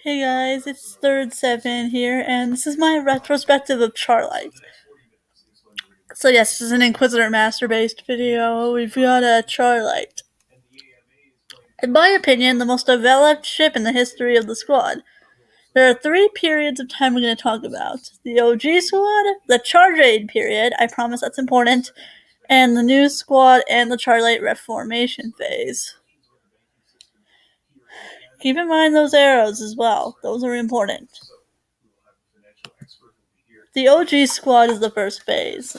Hey guys, it's Third7 here, and this is my retrospective of CharLight. So yes, this is an Inquisitor Master based video. We've got a CharLight. In my opinion, the most developed ship in the history of the squad. There are 3 periods of time we're going to talk about. The OG squad, the CharJade period, I promise that's important, and the new squad and the CharLight reformation phase. Keep in mind those arrows as well. Those are important. The OG squad is the first phase.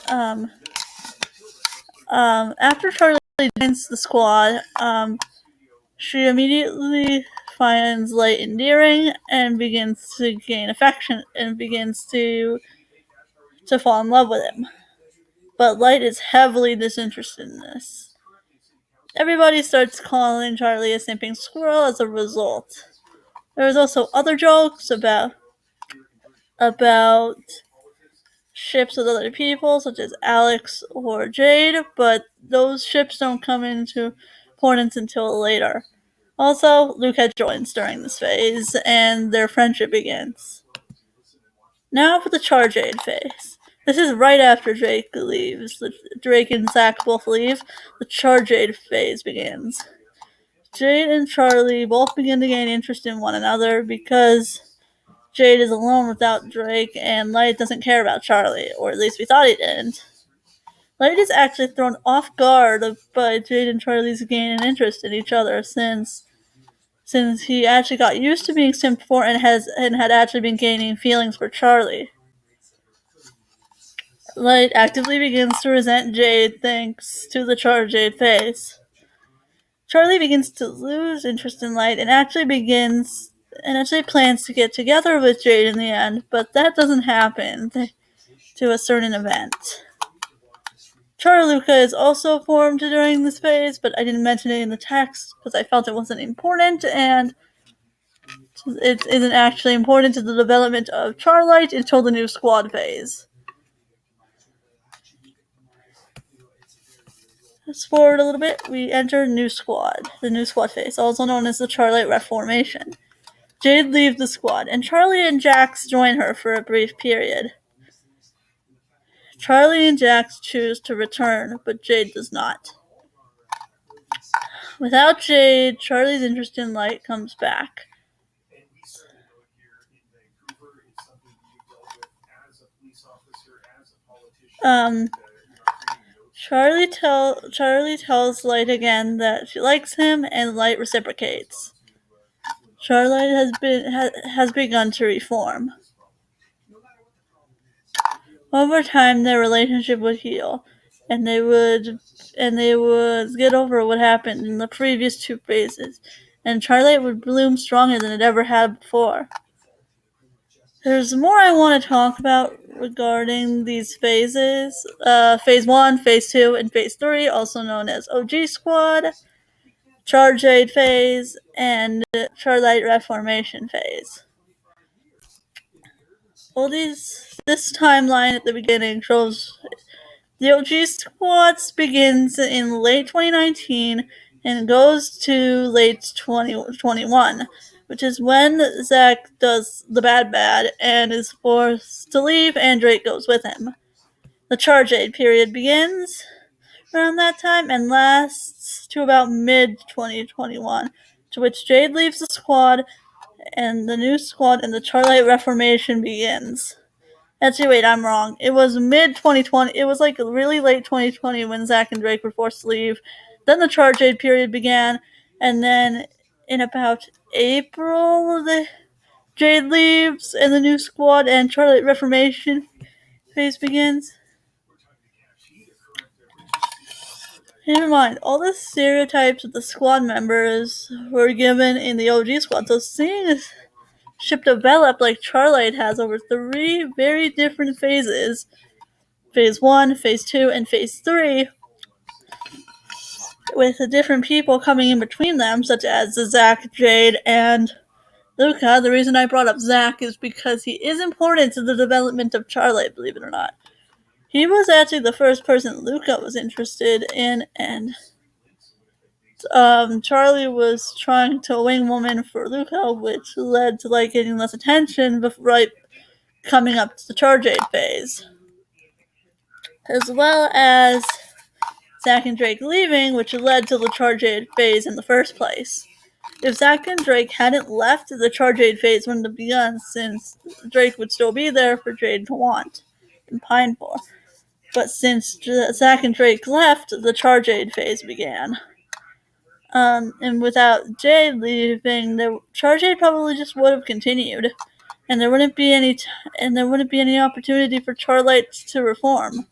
After Charlie joins the squad, she immediately finds Light endearing and begins to gain affection and begins to fall in love with him. But Light is heavily disinterested in this. Everybody starts calling Charlie a simping squirrel as a result. There's also other jokes about ships with other people, such as Alex or Jade, but those ships don't come into importance until later. Also, Luca joins during this phase, and their friendship begins. Now for the CharJade phase. This is right after Drake leaves. Drake and Zach both leave. The CharJade phase begins. Jade and Charlie both begin to gain interest in one another because Jade is alone without Drake, and Light doesn't care about Charlie, or at least we thought he didn't. Light is actually thrown off guard by Jade and Charlie's gaining interest in each other since he actually got used to being simped for and had actually been gaining feelings for Charlie. Light actively begins to resent Jade thanks to the CharJade phase. Charlie begins to lose interest in Light and actually plans to get together with Jade in the end, but that doesn't happen to a certain event. Charluca is also formed during this phase, but I didn't mention it in the text because I felt it wasn't important, and it isn't actually important to the development of CharLight until the new squad phase. Let's forward a little bit. We enter the new squad phase, also known as the CharLight reformation. Jade leaves the squad, and Charlie and Jax join her for a brief period. Charlie and Jax choose to return, but Jade does not. Without Jade, Charlie's interest in Light comes back. Charlie tells Light again that she likes him, and Light reciprocates. CharLight has begun to reform. Over time, their relationship would heal, and they would get over what happened in the previous 2 phases, and CharLight would bloom stronger than it ever had before. There's more I want to talk about regarding these phases. Phase 1, Phase 2, and Phase 3, also known as OG Squad, CharJade phase, and CharLight Reformation phase. This timeline at the beginning shows the OG Squads begins in late 2019 and goes to late 2021, which is when Zach does the bad and is forced to leave, and Drake goes with him. The CharJade period begins around that time and lasts to about mid-2021, to which Jade leaves the squad and the new squad and the CharLight Reformation begins. Actually, wait, I'm wrong. It was mid-2020. It was like really late 2020 when Zach and Drake were forced to leave. Then the CharJade period began, and then in about April, Jade leaves and the new squad and CharLight Reformation phase begins. Keep in mind, all the stereotypes of the squad members were given in the OG squad, so seeing a ship develop like CharLight has over 3 very different phases, Phase 1, Phase 2, and Phase 3, with the different people coming in between them, such as Zach, Jade, and Luca. The reason I brought up Zach is because he is important to the development of CharLight, believe it or not. He was actually the first person Luca was interested in, and Charlie was trying to wing woman for Luca, which led to getting less attention right coming up to the Charge Aid phase, as well as Zack and Drake leaving, which led to the Charge Aid phase in the first place. If Zack and Drake hadn't left, the Charge Aid phase wouldn't have begun, since Drake would still be there for Jade to want and pine for. But since Zack and Drake left, the Charge Aid phase began. And without Jade leaving, the Charge Aid probably just would have continued, and there wouldn't be any opportunity for CharLight to reform,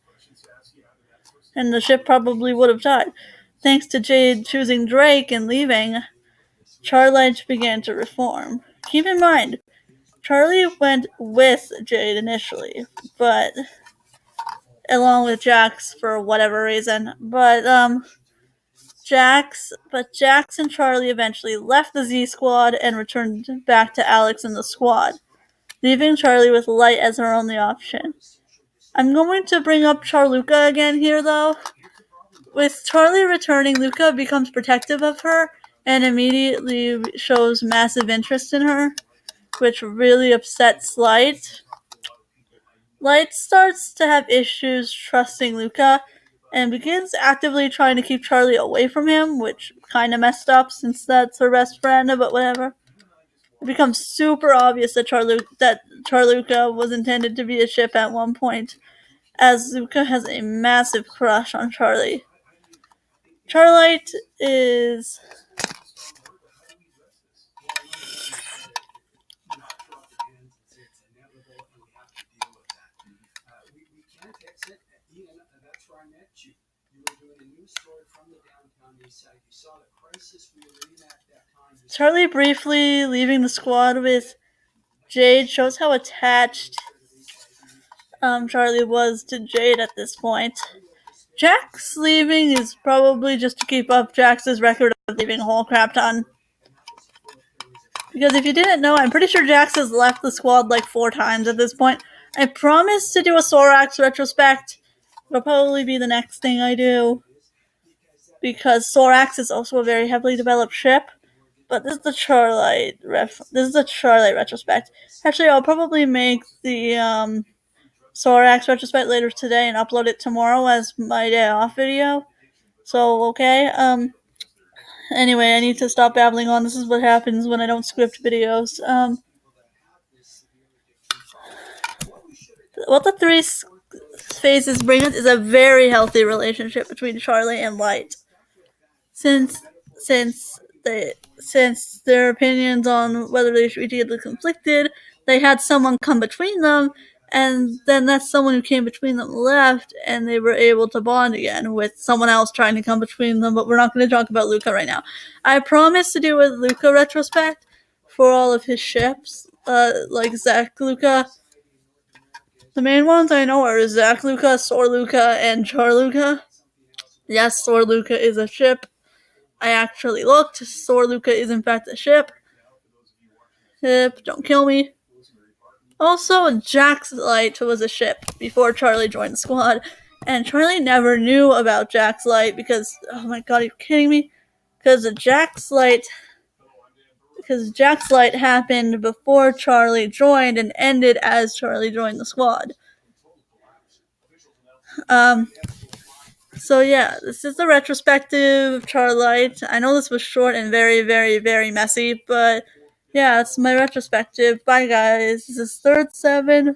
and the ship probably would have died. Thanks to Jade choosing Drake and leaving, CharLight began to reform. Keep in mind, Charlie went with Jade initially, but along with Jax for whatever reason. But Jax and Charlie eventually left the Z Squad and returned back to Alex and the squad, leaving Charlie with Light as her only option. I'm going to bring up Charluca again here, though. With Charlie returning, Luca becomes protective of her and immediately shows massive interest in her, which really upsets Light. Light starts to have issues trusting Luca and begins actively trying to keep Charlie away from him, which kind of messed up since that's her best friend, but whatever. It becomes super obvious that Charluca was intended to be a ship at one point, as Luca has a massive crush on Charlie. CharLight is Charlie briefly leaving the squad with Jade shows how attached Charlie was to Jade at this point. Jax leaving is probably just to keep up Jax's record of leaving a whole crap ton. Because if you didn't know, I'm pretty sure Jax has left the squad 4 times at this point. I promised to do a Soraxx Retrospect. It'll probably be the next thing I do, because Soraxx is also a very heavily developed ship. But this is the CharLight Retrospect. Actually, I'll probably make the Soraxx Retrospect later today and upload it tomorrow as my day off video. So, okay, anyway, I need to stop babbling on. This is what happens when I don't script videos. What the 3 phases bring us is a very healthy relationship between Charlie and Light. Since their opinions on whether they should be together conflicted, they had someone come between them, and then that someone who came between them left, and they were able to bond again with someone else trying to come between them. But we're not going to talk about Luca right now. I promise to do a Luca retrospect for all of his ships, like Zack Luca. The main ones I know are Zack Luca, Sor Luca, and Char Luca. Yes, Sor Luca is a ship. I actually looked. Sor Luca is in fact a ship. Don't kill me. Also, Jack's Light was a ship before Charlie joined the squad, and Charlie never knew about Jack's Light because, oh my god, are you kidding me? Because Jack's Light happened before Charlie joined and ended as Charlie joined the squad. So yeah, this is the retrospective of CharLight. I know this was short and very, very, very messy, but yeah, it's my retrospective. Bye guys. This is Third 7.